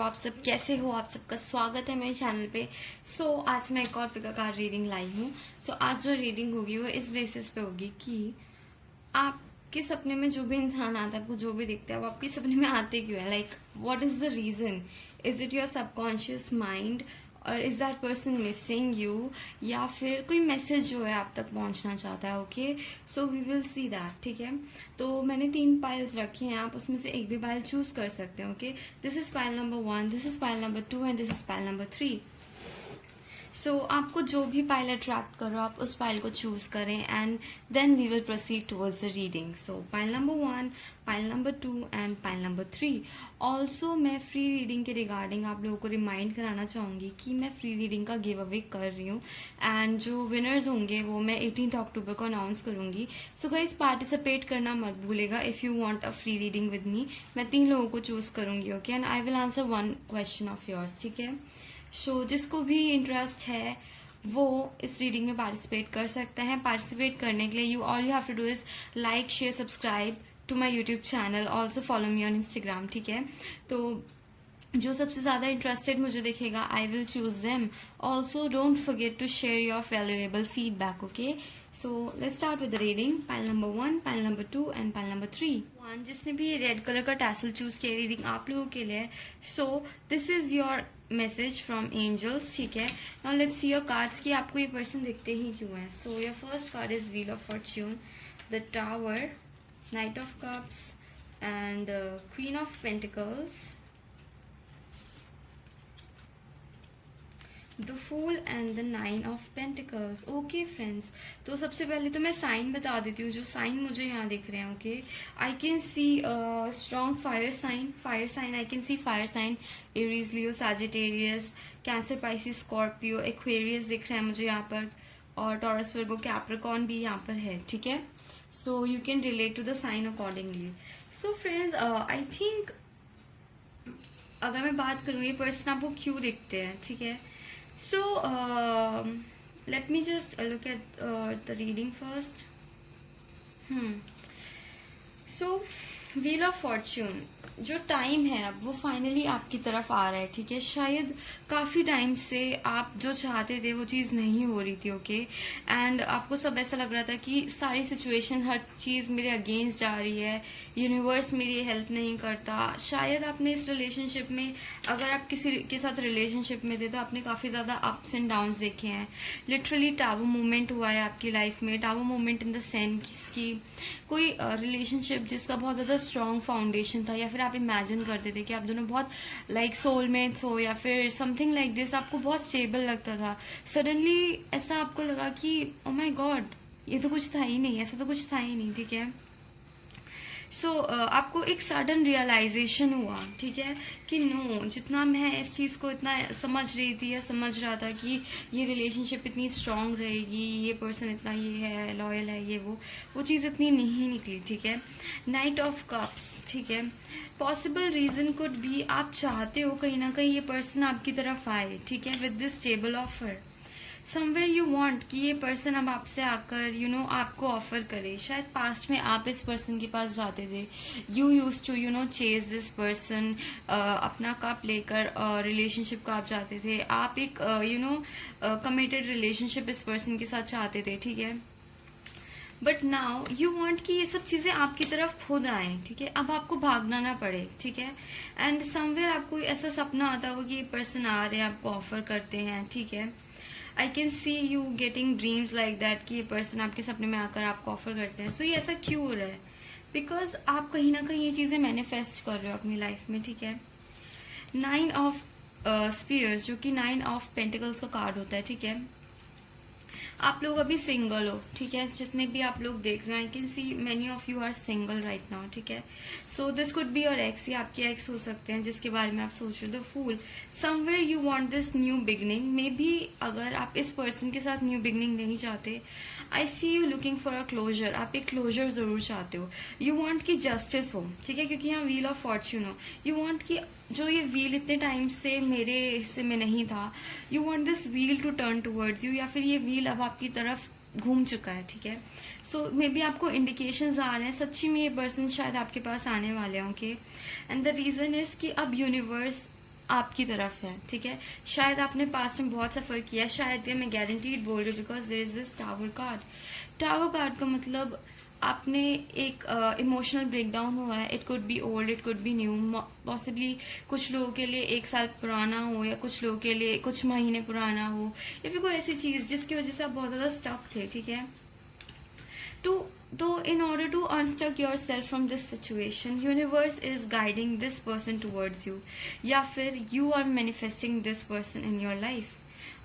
आप सब कैसे हो? आप सबका स्वागत है मेरे चैनल पे। आज मैं एक और प्रकार रीडिंग लाई हूँ। आज जो रीडिंग होगी वो इस बेसिस पे होगी कि आपके सपने में जो भी इंसान आता है, आपको जो भी दिखता है, वो आपके सपने में आते क्यों है? Like what is the reason? Is it your subconscious mind और is that person missing you, या फिर कोई मैसेज जो है आप तक पहुंचना चाहता है? Okay, so we will see that. ठीक है, तो मैंने 3 पाइल्स रखी हैं, आप उसमें से एक भी पाइल चूज कर सकते हैं। Okay, this is pile number 1, this is pile number 2 and this is pile number 3। आपको जो भी पाइल अट्रैक्ट करो, आप उस पाइल को चूज करें and then we will proceed towards the reading. Pile number 1, pile number 2 and pile number 3। Also मैं free reading के रिगार्डिंग आप लोगों को रिमाइंड कराना चाहूंगी कि मैं फ्री रीडिंग का गिव अवे कर रही हूँ एंड जो विनर्स होंगे वो मैं 18 अक्टूबर को अनाउंस करूंगी। सो गाइस, पार्टिसिपेट करना मत भूलेगा। If you want a free reading with मी, मैं 3 लोगों को चूज करूंगी। Okay, and I will answer 1 question of yours. ठीक है, जिसको भी इंटरेस्ट है वो इस रीडिंग में पार्टिसिपेट कर सकते हैं। पार्टिसिपेट करने के लिए you have to do is like, share, subscribe to my YouTube channel, also follow me on Instagram. ठीक है, तो जो सबसे ज्यादा इंटरेस्टेड मुझे दिखेगा, I will choose them. Also don't forget to share your valuable feedback. Okay, so let's start with the reading. Pile number 1, pile number 2 and pile number 3। जिसने भी रेड कलर का टैसल चूज किया, reading आप लोगों के लिए। This is your message from angels. ठीक है, now let's see your cards कि आपको ये पर्सन दिखते ही क्यों है। Your first card is wheel of fortune, the tower, knight of cups and queen of pentacles, the fool and the 9 of pentacles. Okay friends, तो सबसे पहले तो मैं साइन बता देती हूँ जो साइन मुझे यहाँ दिख रहे हैं। Okay, I can see strong fire sign, I can see fire sign, Aries, Leo, Sagittarius, Cancer, Pisces, Scorpio, Aquarius दिख रहा है मुझे यहाँ पर, और टॉरस, वर्गो, कैप्रिकॉर्न भी यहाँ पर है। ठीक है, so you can relate to the sign accordingly. So friends, I think अगर मैं बात करूँ ये पर्सन आपको क्यों दिखते हैं, ठीक है, let me just look at the reading first. Wheel of Fortune, जो टाइम है अब वो फाइनली आपकी तरफ आ रहा है। ठीक है, शायद काफी टाइम से आप जो चाहते थे वो चीज नहीं हो रही थी। ओके, एंड आपको सब ऐसा लग रहा था कि सारी सिचुएशन, हर चीज मेरे अगेंस्ट जा रही है, यूनिवर्स मेरी हेल्प नहीं करता। शायद आपने इस रिलेशनशिप में, अगर आप किसी के साथ रिलेशनशिप में थे तो आपने काफी ज्यादा अप्स एंड डाउन देखे हैं। लिटरली टावो मूवमेंट हुआ है आपकी लाइफ में। टावो मूवमेंट इन द सेंस की कोई रिलेशनशिप जिसका बहुत ज्यादा स्ट्रॉन्ग फाउंडेशन था, या फिर आप इमेजिन करते थे कि आप दोनों बहुत लाइक सोलमेट्स हो, या फिर समथिंग लाइक दिस, आपको बहुत स्टेबल लगता था। सडनली ऐसा आपको लगा कि ओ माय गॉड, ये तो कुछ था ही नहीं, ऐसा तो कुछ था ही नहीं। ठीक है, आपको एक सडन रियलाइजेशन हुआ, ठीक है, कि नो, जितना मैं इस चीज को इतना समझ रही थी या समझ रहा था कि ये रिलेशनशिप इतनी स्ट्रांग रहेगी, ये पर्सन इतना ये है, लॉयल है, ये वो चीज इतनी नहीं निकली। ठीक है, नाइट ऑफ कप्स, ठीक है, पॉसिबल रीजन कुड भी आप चाहते हो कहीं ना कहीं ये पर्सन आपकी तरफ आए। ठीक है, with this stable offer, somewhere you want कि ये पर्सन अब आपसे आकर आपको ऑफर करे। शायद पास्ट में आप इस पर्सन के पास जाते थे, you use to chase this person, अपना कप लेकर रिलेशनशिप को आप जाते थे। आप एक कमिटेड रिलेशनशिप इस पर्सन के साथ चाहते थे। ठीक है, बट नाउ यू वांट कि ये सब चीजें आपकी तरफ खुद आए। ठीक है, अब आपको भागना ना पड़े। ठीक है, एंड समवेयर आपको ऐसा सपना आता हो कि ये पर्सन आ रहे हैं, आपको ऑफर करते हैं। ठीक है, आई can C you getting dreams like that कि ये पर्सन आपके सपने में आकर आपको ऑफर करते हैं। ये ऐसा क्यों हो रहा है? बिकॉज आप कहीं ना कहीं ये चीजें मैनिफेस्ट कर रहे हो अपनी लाइफ में। ठीक है, 9 ऑफ स्पीयर्स, जो कि 9 ऑफ पेंटिकल्स का कार्ड होता है। ठीक है, आप लोग अभी सिंगल हो। ठीक है, जितने भी आप लोग देख रहे हैं, I can see many of you are single right now. ठीक है, this could be your ex, या आपके एक्स हो सकते हैं जिसके बारे में आप सोच रहे हो। The fool, somewhere you want this new beginning. Maybe अगर आप इस पर्सन के साथ न्यू बिगनिंग नहीं चाहते, I see you looking for a closure. आप एक क्लोजर जरूर चाहते हो। यू वांट की जस्टिस हो। ठीक है, क्योंकि यहाँ व्हील ऑफ फॉर्च्यून हो। यू वांट की जो ये व्हील इतने टाइम से मेरे हिस्से में नहीं था, you want this wheel to turn towards you, या फिर ये व्हील अब आपकी तरफ घूम चुका है। ठीक है, मे बी आपको इंडिकेशंस आ रहे हैं सच्ची में ये पर्सन शायद आपके पास आने वाले होंगे। एंड द रीजन इज कि अब यूनिवर्स आपकी तरफ है, ठीक है। शायद आपने पास्ट में बहुत सफर किया, शायद ये मैं गारंटीड बोल रही हूँ because there is this tower card. Tower card का मतलब आपने एक इमोशनल ब्रेकडाउन हुआ है। It could be old, it could be new, possibly कुछ लोगों के लिए 1 साल पुराना हो या कुछ लोगों के लिए कुछ महीने पुराना हो, या फिर कोई ऐसी चीज जिसकी वजह से आप बहुत ज्यादा स्टक थे, ठीक है। तो in order to unstuck yourself from this situation, universe is guiding this person towards you, या फिर you are manifesting this person in your life.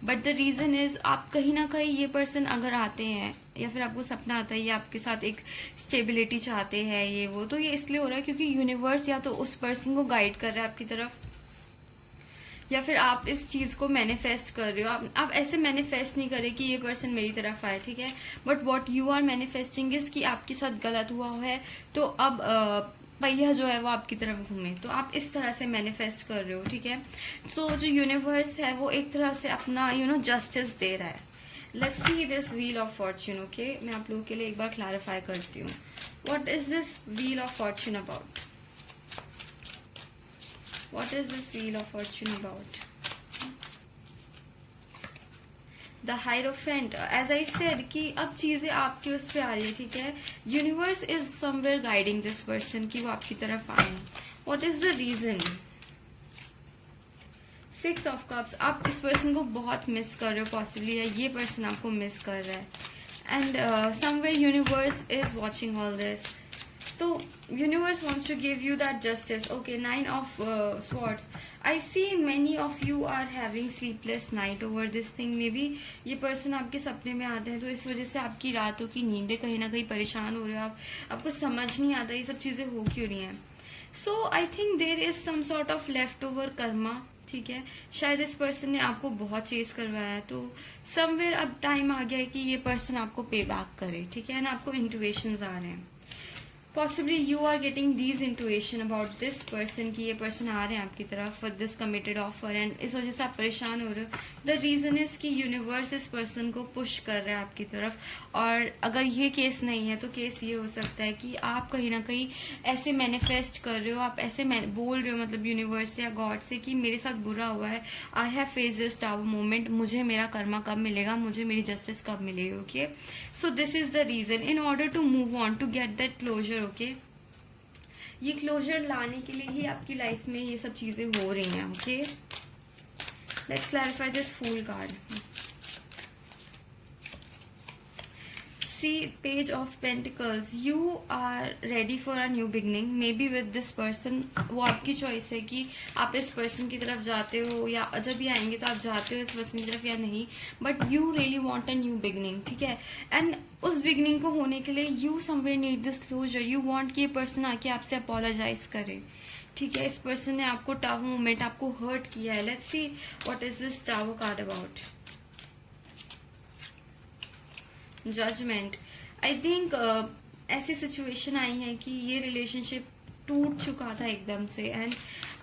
But the reason is आप कहीं ना कहीं ये पर्सन अगर आते हैं या फिर आपको सपना आता है या आपके साथ एक स्टेबिलिटी चाहते हैं ये वो, तो ये इसलिए हो रहा है क्योंकि यूनिवर्स या तो उस पर्सन को गाइड कर रहा है आपकी तरफ, या फिर आप इस चीज को मैनिफेस्ट कर रहे हो। आप ऐसे मैनिफेस्ट नहीं करे कि ये पर्सन मेरी तरफ आए, ठीक है। But what you are manifesting is कि आपके साथ गलत हुआ है तो अब पहिया जो है वो आपकी तरफ घूमे, तो आप इस तरह से मैनिफेस्ट कर रहे हो, ठीक है। तो जो यूनिवर्स है वो एक तरह से अपना जस्टिस दे रहा है। Let's see this wheel of Fortune, okay. मैं आप लोगों के लिए एक बार क्लैरिफाई करती हूँ what is this wheel of Fortune about. What is this wheel of fortune about? The Hierophant, as I said कि अब चीजें आपके उस पे आ रही है, ठीक है। Universe is somewhere guiding this person कि वो आपकी तरफ आए। What is the reason? 6 of Cups, आप इस पर्सन को बहुत मिस कर रहे हो पॉसिबली, या ये पर्सन आपको मिस कर रहा है। And somewhere universe is watching all this. तो universe wants to give you that justice. Okay, 9 of swords. I see many of you are having sleepless night over this thing. Maybe ये person आपके सपने में आते हैं तो इस वजह से आपकी रातों की नींदें कहीं ना कहीं परेशान हो रहे हो, आपको समझ नहीं आता ये सब चीजें हो क्यों रही हैं। So I think there is some sort of leftover karma, ठीक है। शायद इस पर्सन ने आपको बहुत चेस करवाया है, तो समवेयर अब टाइम आ गया है कि ये पर्सन आपको पे बैक करे, ठीक है ना। आपको इंट्यूएशंस आ रहे हैं, possibly you are getting these intuition about this person कि ये पर्सन आ रहे हैं आपकी तरफ with this committed offer, and इस वजह से आप परेशान हो रहे हो। द रीजन इज कि यूनिवर्स इस पर्सन को पुश कर रहा है आपकी तरफ। और अगर ये केस नहीं है तो केस ये हो सकता है कि आप कहीं ना कहीं ऐसे मैनिफेस्ट कर रहे हो, आप ऐसे बोल रहे हो मतलब यूनिवर्स से या गॉड से कि मेरे साथ बुरा हुआ है, I have face this tower moment, मुझे मेरा कर्मा कब मिलेगा, मुझे मेरी जस्टिस कब मिलेगी, okay. So this is the reason in order to move on to get that closure, okay. ये क्लोजर लाने के लिए ही आपकी लाइफ में ये सब चीजें हो रही हैं, okay. Let's clarify this fool card. See, Page of Pentacles, you are ready for a new beginning, maybe with this person। वो आपकी चॉइस है कि आप इस पर्सन की तरफ जाते हो या जब भी आएंगे तो आप जाते हो इस पर्सन की तरफ या नहीं, but you really want a new beginning, ठीक है। एंड उस बिगिनिंग को होने के लिए you somewhere need this closure, you want कि ये पर्सन आके आपसे अपोलोजाइज करे, ठीक है। इस पर्सन ने आपको टावर मोमेंट आपको हर्ट किया है। Let's see what is this tower card about. Judgement, I think ऐसी सिचुएशन आई है कि ये रिलेशनशिप टूट चुका था एकदम से, एंड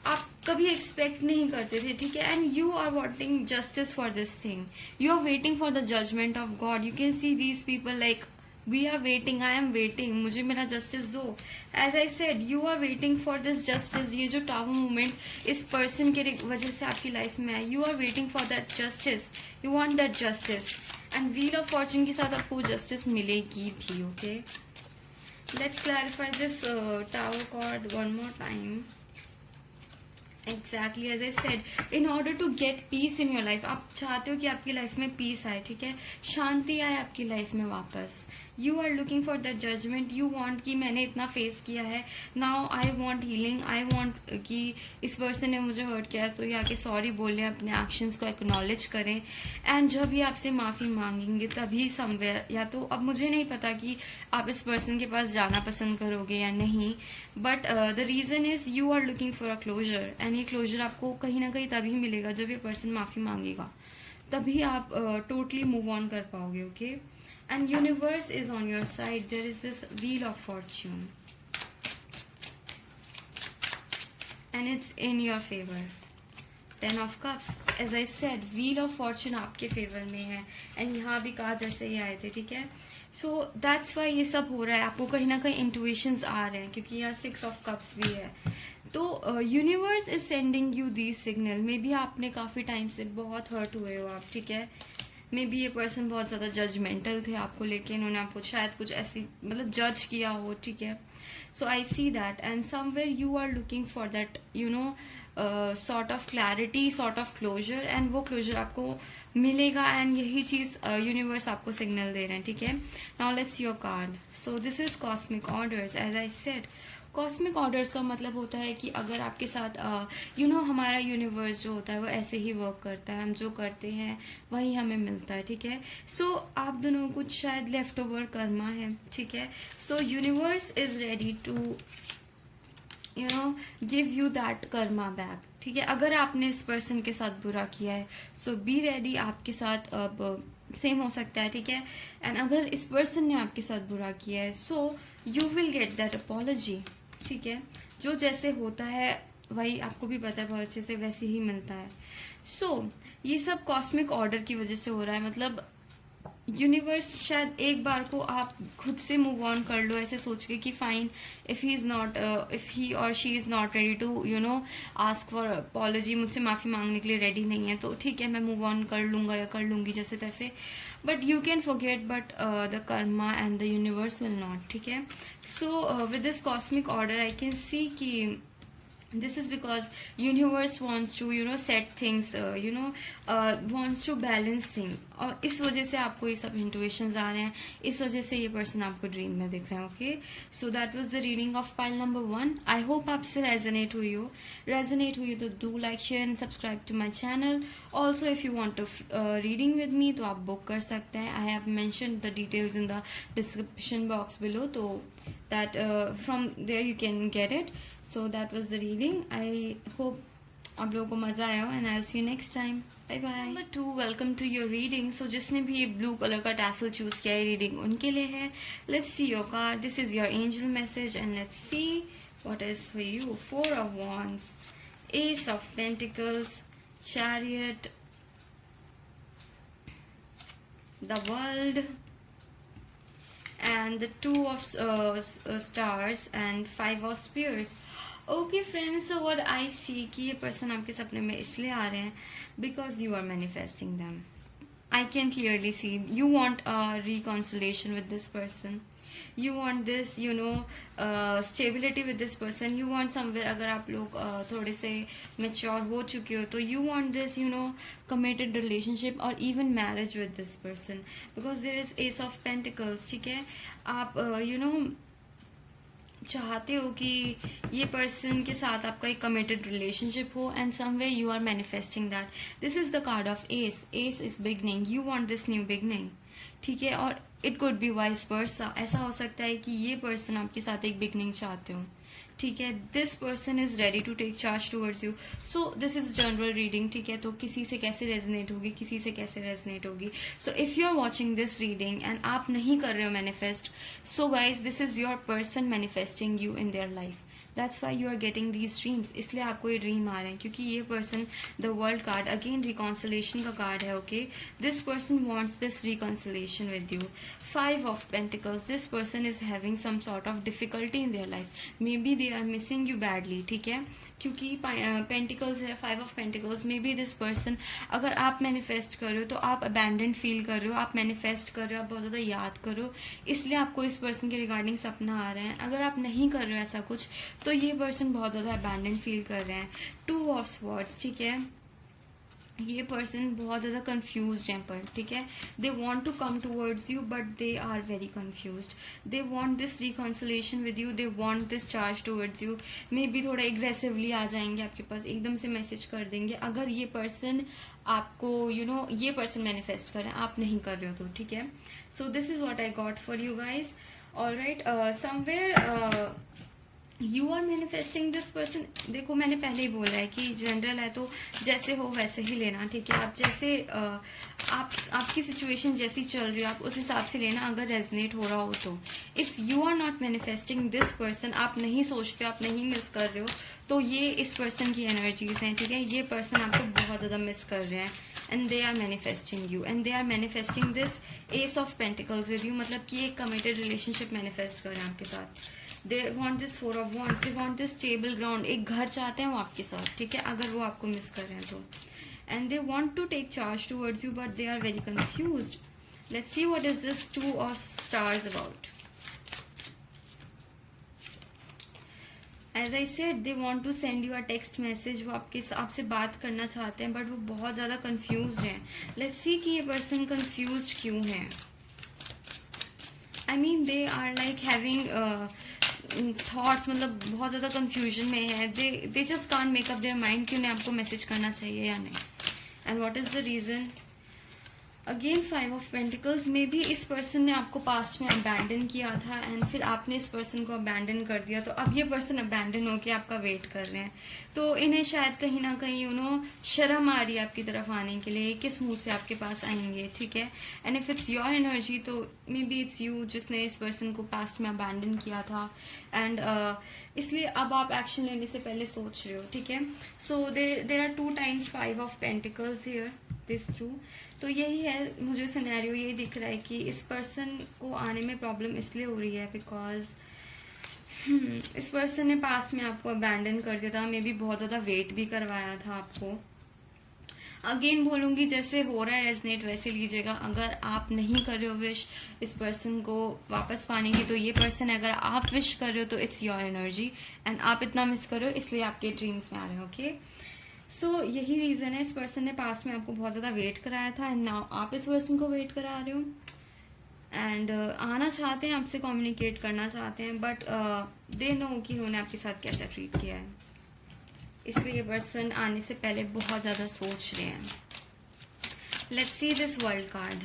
आप कभी एक्सपेक्ट नहीं करते थे, ठीक है। And you are wanting justice for this thing, you are waiting for the judgement of God. You can see these people like we are waiting, I am waiting, मुझे मेरा जस्टिस दो। As I said, you are waiting for this justice. ये जो tower movement इस person के वजह से आपकी लाइफ में है, you are waiting for that justice, you want that justice. And wheel of fortune के साथ आपको जस्टिस मिलेगी भी, okay. Let's clarify this tower card one more time. Exactly as I said, in order to get peace in your life, आप चाहते हो कि आपकी लाइफ में पीस आए, ठीक है, शांति आए आपकी लाइफ में वापस। You are looking for that judgement, you want कि मैंने इतना फेस किया है, now I want healing, I want कि इस पर्सन ने मुझे हर्ट किया है तो ये आके सॉरी बोलें, अपने एक्शंस को एक्नॉलेज करें, एंड जब ये आपसे माफी मांगेंगे तभी समवेयर, या तो अब मुझे नहीं पता कि आप इस पर्सन के पास जाना पसंद करोगे या नहीं, but the reason is you are looking for a closure, and ये क्लोजर आपको कहीं ना कहीं तभी मिलेगा जब ये पर्सन माफी मांगेगा, तभी आप टोटली मूव ऑन कर पाओगे, okay. And universe is on your side. There is this wheel of fortune, and it's in your favor. 10 of cups, as I said, wheel of fortune आपके फेवर में है, and यहाँ भी card ऐसे ही आए थे, ठीक है। So that's why ये सब हो रहा है, आपको कहीं ना कहीं इंट्यूशंस आ रहे हैं क्योंकि यहाँ 6 of cups भी है। तो universe is sending you the signal. May be आपने काफी टाइम से बहुत हर्ट हुए हो आप, ठीक है। मे बी ये पर्सन बहुत ज्यादा जजमेंटल थे आपको लेके, इन्होंने आपको शायद कुछ ऐसी मतलब जज किया हो, ठीक है। So I see that and somewhere you are looking for that sort of clarity, sort of closure, and वो क्लोजर आपको मिलेगा एंड यही चीज यूनिवर्स आपको सिग्नल दे रहे हैं, ठीक है। Now let's your card. So this is cosmic orders. As I said, cosmic orders का मतलब होता है कि अगर आपके साथ हमारा यूनिवर्स जो होता है वो ऐसे ही वर्क करता है, हम जो करते हैं वही हमें मिलता है, ठीक है। सो आप दोनों को कुछ शायद लेफ्ट ओवर कर्मा है, ठीक है। So universe is ready to give you that karma back, ठीक है। अगर आपने इस पर्सन के साथ बुरा किया है, सो बी रेडी, आपके साथ अब सेम हो सकता है, ठीक है। एंड अगर इस पर्सन ने आपके साथ बुरा किया है, so you will get that apology, ठीक है। जो जैसे होता है वही आपको भी पता है बहुत अच्छे से, वैसे ही मिलता है। सो ये सब कॉस्मिक ऑर्डर की वजह से हो रहा है, मतलब यूनिवर्स शायद एक बार को आप खुद से मूव ऑन कर लो ऐसे सोच के कि फाइन, इफ ही और she is not ready to ask for apology, मुझसे माफी मांगने के लिए रेडी नहीं है, तो ठीक है मैं मूव ऑन कर लूंगा या कर लूंगी जैसे तैसे। But you can forget, but the Karma and the universe will not, ठीक है। So with this cosmic order I can सी कि this is because universe wants to set things, wants to balance thing, और इस वजह से आपको ये सब इंट्यूशंस आ रहे हैं, इस वजह से ये पर्सन आपको ड्रीम में दिख रहे हैं, okay. So that was the reading of pile number 1। I hope आपसे रेजोनेट हुई हो तो do like, share and subscribe to my channel. Also if you want to reading with me तो आप बुक कर सकते हैं। I have mentioned the details in the description box below, तो that from there you can get it. So that was the reading. I hope आप लोगों को मजा आया हो, and I'll see you next time. Bye bye. Number 2, welcome to your reading. So जिसने भी ये ब्लू कलर का टैसल चूज किया है, रीडिंग उनके लिए है। Let's see your card. This is your angel message, and let's see what is for you. 4 of Wands, Ace of Pentacles, Chariot, the World, and the 2 of stars and 5 of spears. Okay friends, so what I see कि ये person आपके सपने में इसलिए आ रहे हैं because you are manifesting them. I can clearly see you want a reconciliation with this person. You want this stability with this person. You want somewhere, अगर आप लोग थोड़े से mature हो चुके हो तो you want this committed relationship or even marriage with this person, because there is Ace of Pentacles, ठीक है। आप चाहते हो कि ये पर्सन के साथ आपका एक कमिटेड रिलेशनशिप हो, and somewhere you are manifesting that. This is the card of ace. Ace is beginning, you want this new beginning, ठीक है। और it could be vice versa, ऐसा हो सकता है कि ये पर्सन आपके साथ एक बिगनिंग चाहते हो, ठीक है। This person is ready to take charge towards you. So this is general reading, ठीक है। तो किसी से कैसे रेजनेट होगी, किसी से कैसे रेजनेट होगी। So if you are watching this reading and आप नहीं कर रहे हो manifest, so guys this is your person manifesting you in their life. That's why you are getting these dreams, इसलिए आपको ये ड्रीम आ रहे हैं, क्योंकि ये person, the world card again reconciliation का कार्ड है, okay. This person wants this reconciliation with you. 5 of Pentacles, this person is having some sort of difficulty in their life. Maybe they are missing you badly, ठीक है। क्योंकि pentacles है, 5 of pentacles, may be this person, अगर आप manifest कर रहे हो तो आप अबैंडन फील कर रहे हो, आप मैनिफेस्ट कर रहे हो, आप बहुत ज्यादा याद करो, इसलिए आपको इस पर्सन के रिगार्डिंग सपना आ रहे हैं। अगर आप नहीं कर रहे हो ऐसा कुछ तो ये पर्सन बहुत ज्यादा अबैंडन फील कर रहे हैं। 2 ऑफ स्वॉर्ड्स, ठीक है। ये पर्सन बहुत ज्यादा कंफ्यूज हैं पर, ठीक है। They want to come towards you but they are very confuse. They want this reconciliation with you, they want this charge towards you. Maybe थोड़ा एग्रेसिवली आ जाएंगे आपके पास, एकदम से मैसेज कर देंगे अगर ये पर्सन आपको ये पर्सन मैनिफेस्ट करें, आप नहीं कर रहे हो तो, ठीक है। So this is what I got for you guys. Alright, somewhere you are manifesting this person. देखो मैंने पहले ही बोला है कि जनरल है तो जैसे हो वैसे ही लेना, ठीक है। आप जैसे आपकी सिचुएशन जैसी चल रही है आप उस हिसाब से लेना, अगर रेजनेट हो रहा हो तो। If you are not manifesting this person, आप नहीं सोचते, आप नहीं मिस कर रहे हो, तो ये इस पर्सन की एनर्जीज हैं, ठीक है। ये पर्सन आपको बहुत ज्यादा मिस कर रहे हैं and they are manifesting you, and they are manifesting this ace of pentacles with you, मतलब कि एक कमिटेड रिलेशनशिप मैनिफेस्ट कर रहे हैं आपके साथ। They want this 4 of wands, they want this stable ground, एक घर चाहते हैं वो आपके साथ, ठीक है, अगर वो आपको मिस कर रहे हैं तो. And they want to take charge towards you but they are very confused. Let's see what is this 2 of stars about. As I said, they want to send you a text message. वो आपसे बात करना चाहते हैं but वो बहुत ज्यादा confuse हैं. लेट्स सी कि ये पर्सन कंफ्यूज क्यों है. I mean they are like having thoughts, मतलब बहुत ज्यादा कंफ्यूजन में है. They just can't make up their mind कि उन्हें आपको मैसेज करना चाहिए या नहीं. And what is the reason? Again 5 of pentacles. Maybe इस पर्सन ने आपको पास्ट में अबैंडन किया था एंड फिर आपने इस पर्सन को अबैंडन कर दिया, तो अब ये पर्सन अबैंडन होके आपका वेट कर रहे हैं. तो इन्हें शायद कहीं ना कहीं शर्म आ रही है आपकी तरफ आने के लिए, किस मुंह से आपके पास आएंगे, ठीक है. And if it's your energy तो मे बी इट्स यू जिसने इस पर्सन को पास्ट में अबैंडन किया था. एंड इसलिए अब आप एक्शन लेने से पहले सोच रहे हो, ठीक है. So there are 2 times 5 of pentacles here, this through. तो यही है, मुझे सिनेरियो यही दिख रहा है कि इस पर्सन को आने में प्रॉब्लम इसलिए हो रही है बिकॉज इस पर्सन ने पास्ट में आपको अबैंडन कर दिया था, मे बी बहुत ज्यादा वेट भी करवाया था आपको. अगेन बोलूंगी जैसे हो रहा है रेजनेट वैसे लीजिएगा. अगर आप नहीं कर रहे हो विश इस पर्सन को वापस पाने की, तो ये पर्सन अगर आप विश कर रहे हो तो इट्स योर एनर्जी एंड आप इतना मिस कर रहे हो इसलिए आपके ड्रीम्स में आ रहे हो, ओके. सो यही रीजन है, इस पर्सन ने पास्ट में आपको बहुत ज्यादा वेट कराया था एंड नाउ आप इस पर्सन को वेट करा रहे हो एंड आना चाहते हैं, आपसे कम्युनिकेट करना चाहते हैं बट दे नो कि उन्होंने आपके साथ कैसा ट्रीट किया है, इसलिए ये पर्सन आने से पहले बहुत ज्यादा सोच रहे हैं. Let's see this world card.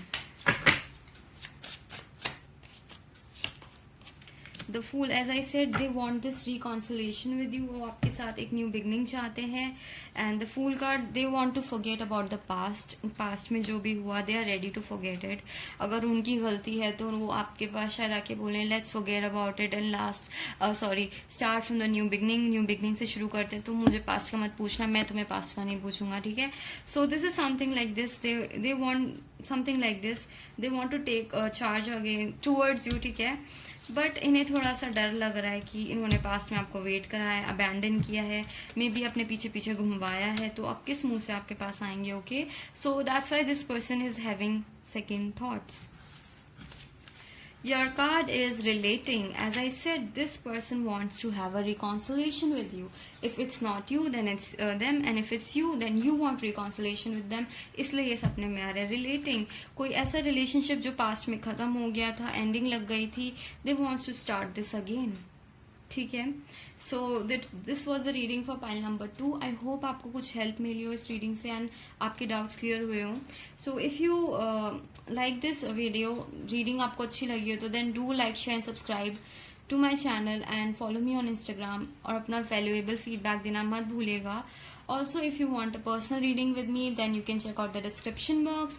The fool. As I said, they want this reconciliation with you. वो आपके साथ एक न्यू बिगनिंग चाहते हैं. And the fool card, they want to forget about the past. Past में जो भी हुआ they are ready to forget it. अगर उनकी गलती है तो वो आपके पास शायद आके बोले let's forget about it and start from the new beginning. New beginning से शुरू करते हैं. तो मुझे पास्ट का मत पूछना, मैं तुम्हें पास्ट का नहीं पूछूंगा, ठीक है. So this is something like this. They want something like this. They want to take charge again towards you, ठीक है. बट इन्हें थोड़ा सा डर लग रहा है कि इन्होंने पास्ट में आपको वेट करा है, अबैंडन किया है, मे बी अपने पीछे पीछे घुमवाया है, तो अब किस मुंह से आपके पास आएंगे, okay. So that's why this person is having second thoughts. Your card is relating. As I said, this person wants to have a reconciliation with you. If it's not you, then it's them, and if it's you, then you want reconciliation with them. इसलिए ये सपने में आ रहा है. Relating, कोई ऐसा relationship जो past में खत्म हो गया था, ending लग गई थी, they wants to start this again. ठीक है. So this was the reading for pile number 2. I hope आपको कुछ हेल्प मिली हो इस रीडिंग से एंड आपके डाउट्स क्लियर हुए हो. So if you like this video, reading आपको अच्छी लगी हो तो then do like, share and subscribe to my channel and follow me on Instagram. और अपना वैल्यूएबल फीडबैक देना मत भूलिएगा. Also, if you want a personal reading with me, then you can check out the description box.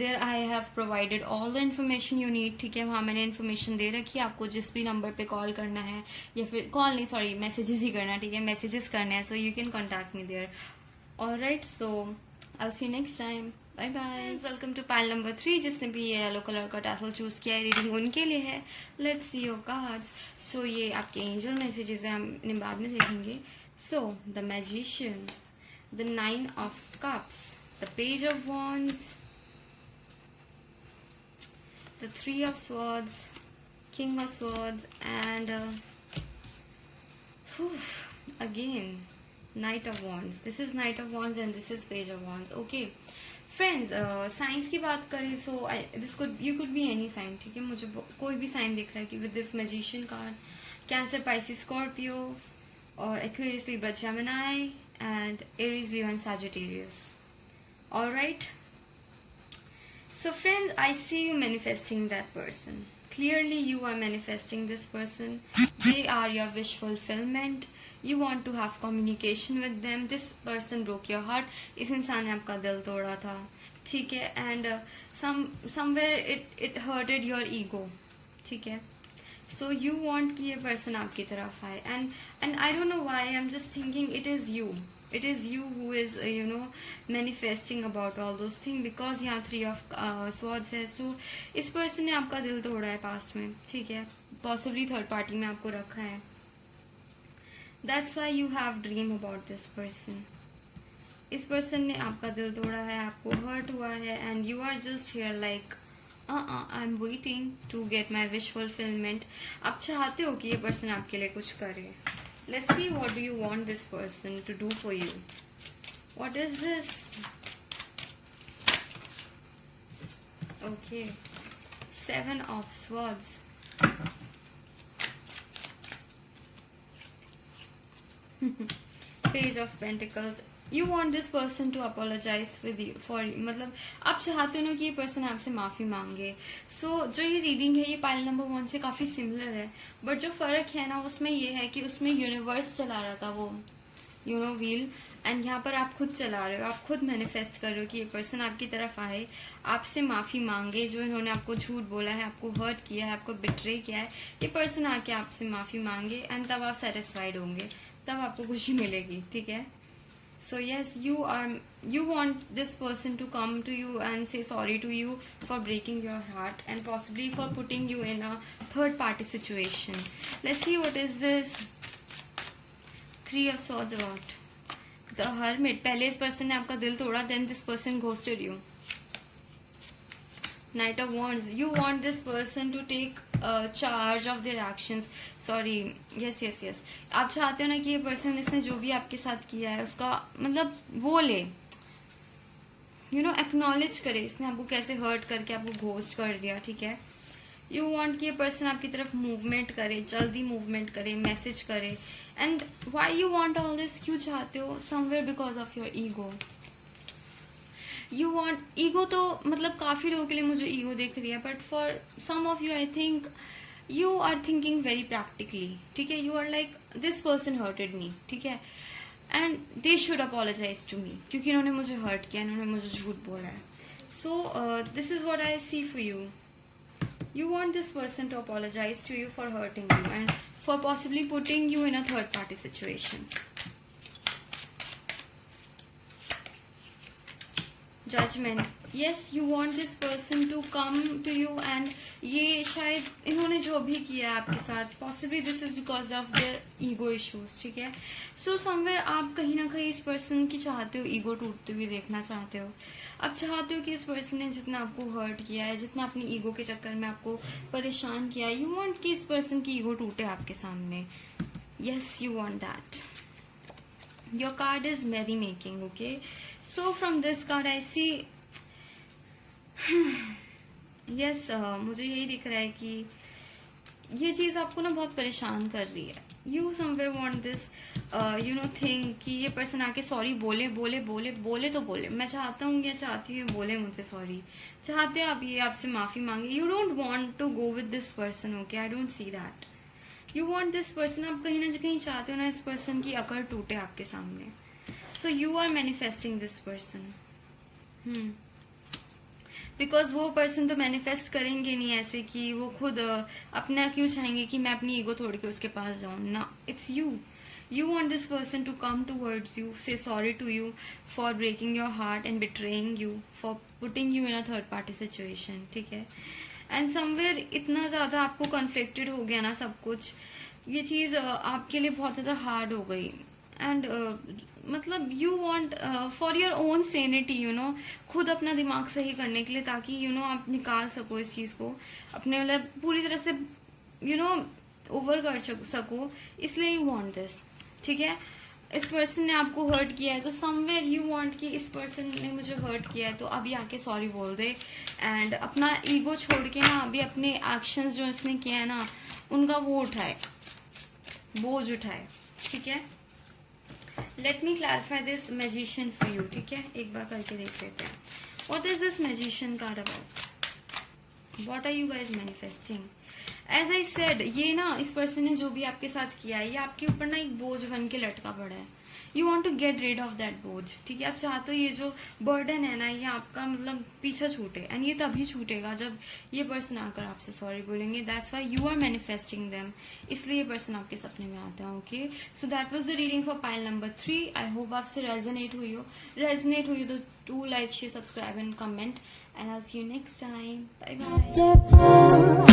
There I have provided all the information you need. ठीक है, वहाँ मैंने information दे रखी है. आपको जिस भी नंबर पे कॉल करना है या फिर कॉल नहीं, सॉरी, मैसेजेस ही करना है, ठीक है, मैसेजेस करने हैं. So you can contact me there. Alright, so I'll see you next time. Bye bye. Welcome to pile number 3. जिसने भी ये येलो कलर का टैसल चूज किया है, रीडिंग उनके लिए है. Let's see your cards. So ये आपके एंजल मैसेजेस हैं, हम बाद में देखेंगे. So the magician, the 9 of cups, the page of wands, the 3 of swords, king of swords, and again knight of wands. This is knight of wands and this is page of wands. Okay friends, science की बात करें so you could be any sign. ठीक है, मुझे कोई भी sign दिख रहा है कि with this magician card, Cancer, Pisces, Scorpio, or Aquarius, Libra, Gemini, and Aries, Leo, and Sagittarius. Alright, so friends, I see you manifesting that person. Clearly you are manifesting this person. They are your wish fulfillment. You want to have communication with them. This person broke your heart. इस इंसान ने आपका दिल तोड़ा था, ठीक है, and somewhere it hurted your ego, ठीक है. So you want कि ये person आपकी तरफ आए, and I don't know why, I'm just thinking it is you who is manifesting about all those things, because यहाँ 3 of swords है. So इस person ने आपका दिल तोड़ा है past में, ठीक है, पॉसिबली थर्ड पार्टी में आपको रखा है. That's why you have dream about this person. इस पर्सन ने आपका दिल तोड़ा है, आपको हर्ट हुआ है, and you are just here like I am waiting to get my wish fulfilment. आप चाहते हो कि ये पर्सन आपके लिए कुछ करे. Let's see what do you want this person to do for you. What is this? Okay, 7 of Swords. Page of Pentacles. You want this person to apologize with you for, मतलब आप चाहते हो ना कि ये पर्सन आपसे माफी मांगे. जो ये रीडिंग है ये पाइल नंबर 1 से काफी सिमिलर है, बट जो फर्क है ना उसमें ये है कि उसमें यूनिवर्स चला रहा था वो व्हील, एंड यहाँ पर आप खुद चला रहे हो. आप खुद मैनिफेस्ट कर रहे हो कि ये पर्सन आपकी तरफ आए, आपसे माफी मांगे, जो इन्होंने आपको झूठ बोला है, आपको हर्ट किया है, आपको बिट्रे किया है, ये पर्सन आके आपसे माफी मांगे, एंड तब आप सेटिस्फाइड होंगे, तब आपको खुशी मिलेगी. ठीक है. So yes, you want this person to come to you and say sorry to you for breaking your heart and possibly for putting you in a third party situation. Let's see what is this 3 of Swords about. The Hermit. पहले इस person ने आपका दिल तोड़ा, then this person ghosted you. Knight of Wands. You want this person to take charge of their actions. Sorry. Yes. आप चाहते हो ना कि ये पर्सन इसने जो भी आपके साथ किया है उसका मतलब वो ले, एक्नॉलेज करे, इसने आपको कैसे हर्ट करके आपको घोस्ट कर दिया. ठीक है. यू वांट कि ये पर्सन आपकी तरफ मूवमेंट करे, जल्दी मूवमेंट करे, मैसेज करे. And why you want all this? क्यों चाहते हो? Somewhere because of your ego. You want ego, तो मतलब काफी लोगों के लिए मुझे ईगो दिख रही है, but for some of you I think you are thinking very practically. ठीक है. You are like this person hurted me. ठीक है. And they should apologise to me, क्योंकि इन्होंने मुझे हर्ट किया, इन्होंने मुझे झूठ बोला है. So this is what I see for you. You want this person to apologize to you for hurting you and for possibly putting you in a third party situation. Judgment. Yes, you want this person to come to you and ये शायद इन्होंने जो भी किया है आपके साथ, possibly this is because of their ego issues. ठीक है. So somewhere आप कहीं ना कहीं इस person की चाहते हो ईगो टूटते हुए देखना चाहते हो. आप चाहते हो कि इस पर्सन ने जितना आपको हर्ट किया है, जितना अपनी ईगो के चक्कर में आपको परेशान किया है, यू वांट कि इस पर्सन की ईगो टूटे आपके सामने. Yes, you want that. Your card is merry making. Okay. So from this card I see yes, मुझे यही दिख रहा है कि ये चीज आपको ना बहुत परेशान कर रही है. You somewhere want this thing कि ये पर्सन आके सॉरी बोले तो बोले. मैं चाहता हूँ या चाहती हूँ बोले मुझसे सॉरी. चाहते हो आप ये आपसे माफी मांगे. You don't want to go with this person. Okay. I don't see that. You want this person. आप कहीं ना कहीं चाहते हो ना इस पर्सन की अकड़ टूटे आपके सामने. So you are manifesting this person. Because वो पर्सन तो मैनिफेस्ट करेंगे नहीं ऐसे कि वो खुद अपना क्यों चाहेंगे कि मैं अपनी ईगो तोड़ के उसके पास जाऊं ना. It's you want this person to come towards you, say sorry to you for breaking your heart and betraying you, for putting you in a third party situation. ठीक है. एंड समवेयर इतना ज्यादा आपको कन्फ्लिक्टेड हो गया ना सब कुछ, ये चीज आपके लिए बहुत ज्यादा हार्ड हो गई. एंड मतलब you want for your own sanity, खुद अपना दिमाग सही करने के लिए, ताकि आप निकाल सको इस चीज को अपने मतलब पूरी तरह से ओवर कर सको. इसलिए यू वॉन्ट दिस. ठीक है. इस पर्सन ने आपको हर्ट किया है तो समवेयर यू वांट कि इस पर्सन ने मुझे हर्ट किया है तो अभी आके सॉरी बोल दे एंड अपना ईगो छोड़ के ना अभी अपने एक्शंस जो इसने किया है ना उनका वो उठाए, बोझ उठाए. ठीक है. Let me clarify this magician for you. ठीक है. एक बार करके देख लेते हैं. What is this magician card about? What are you guys manifesting? As I said, ये ना इस पर्सन ने जो भी आपके साथ किया है ये आपके ऊपर ना एक बोझ बन के लटका पड़ा है. You want to get rid of that बोझ. ठीक है. आप चाहते हो ये जो बर्डन है ना ये आपका मतलब पीछा छूटे. एंड ये तभी छूटेगा जब ये पर्सन आकर आपसे सॉरी बोलेंगे. That's why you are manifesting them. इसलिए ये पर्सन आपके सपने में आता है. Okay. So that was the reading for pile number 3. I hope आपसे रेजोनेट हुई हो तो do like, share, subscribe and comment. And I'll see you next time. Bye bye.